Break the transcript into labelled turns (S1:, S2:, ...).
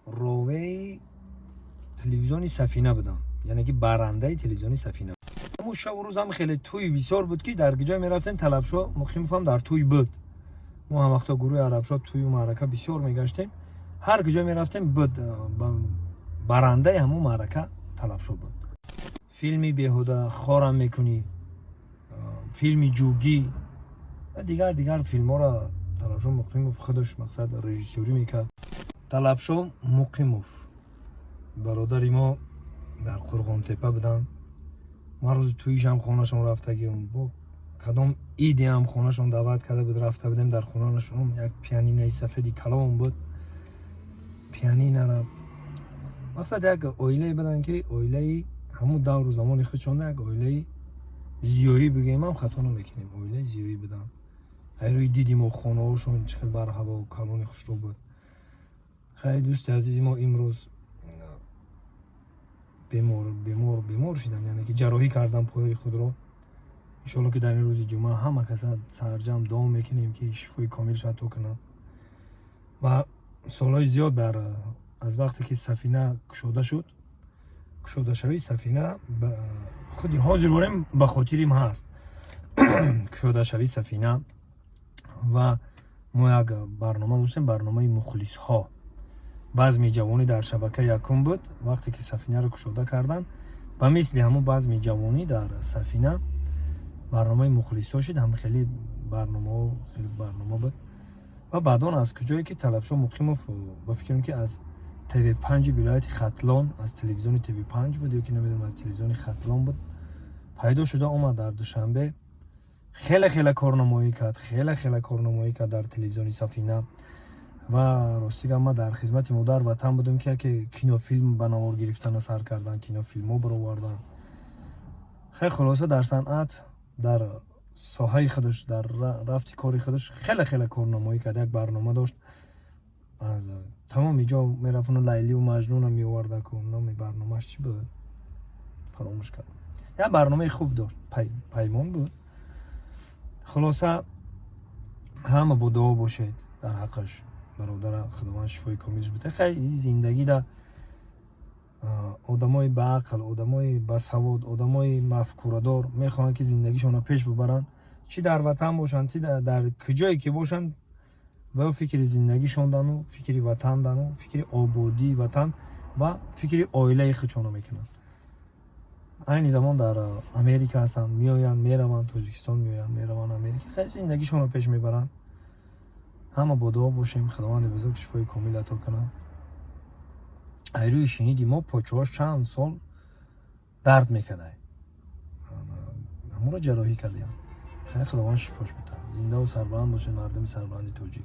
S1: راوی تلویزیونی سفینه بودم، یعنی که برنده تلویزیونی سفینه. اما شب و روز هم خیلی توی بسیار بود که در جای میرفتیم طلبشو مخیم در توی بود. ما هم وقتا گروه عربشا توی معرکه بسیار میگشتیم، هر کجا میرفتیم بود برنده همون معرکه طلبشو بود. فیلمی بیهوده خارم میکنی، فیلمی جوگی و دیگر فیلم ها را طلبشو مقیموف خودش مقصد رژیسوری میکرد. طلبشو مقیموف برادری ما در قرغان تپه بودن. ما روز تویش هم خونهشون رفته گیم، با کدام ایدی هم خونهشون دعوت کرده بود رفته بودیم در خونهشون. یک پیانینه سفیدی کلام بود. پیانینه را مقصد یک اویله بدن که اویله همون دور و زمان خودشون یک اویله زیایی بگیم هم خطا نمیکنیم، اویله زیایی بدن. روی دیدیم و خونه هاشون چقدر بر هوا و کلون خوش رو بود. خیلی دوست عزیزی ما امروز بیمار شدن، یعنی که جراحی کردن پای خود رو. انشالله که در این روز جمعه همه کسا سرجم دعا میکنیم که شفای کامل شد تو کنن. و سالهای زیاد از وقتی که سفینه کشوده شوی سفینه خودی حاضر ورم به خاطریم هست. کشوده شوی سفینه و ما یک برنامه داشتیم، برنامه مخلص ها. بعضی جوانی در شبکه یکم بود وقتی که سفینه رو کشوده کردن، و مثل همون بعضی جوانی در سفینه برنامه مخلص ها شد. هم خیلی برنامه بود. و بعدان از کجایی که طلبشو مقیم با فکرم که از تیوی 5 ولایت ختلان، از تلویزیون تیوی 5 بود یا که نمیدونم از تلویزیون ختلان بود، پیدا شده اومد در دوشنبه خیلی کارنمایی کرد در تلویزیون سفینه. و راستی ما در خدمت مادر وطن بودیم که کینو فیلم بنوار گرفتن سر کردن، کینو فیلم ها برآوردن. خیلی خلاصه در صنعت، در ساحه خودش، در رفت کاری خودش خیلی کارنمایی کرد. یک برنامه داشت از تمام اینجا میرفتن لیلی و مجنون هم میورده که نام برنامهش چی بود فراموش کردم. یک برنامه خوب داشت، پیمان بود. خلاصه همه با دعا باشید در حقش، برادر خداوند شفای کاملش بده. خیلی زندگی در آدمای با عقل، آدمای با سواد، آدمای مفکوره میخوان که زندگیشون رو پیش ببرن، چی در وطن باشن چی در کجایی که باشن، و فکر زندگیشون دارن و فکر وطن دارن و فکر آبادی وطن و فکر عائله خودشون میکنن. این زمان در امریکا هستن، میروان تاجیکستان، میروان امریکا، خیلی زندگیشون رو پیش میبرن. همه با دعا باشیم خداوند بزرگ شفای کامل عطا کنه. روی شنیدی ما پاچه‌هاش چند سال درد میکنه، همون رو جراحی کردیم. خیلی خداوند شفاش بده. زنده و سربلند باشه مردم سربلند تاجیک.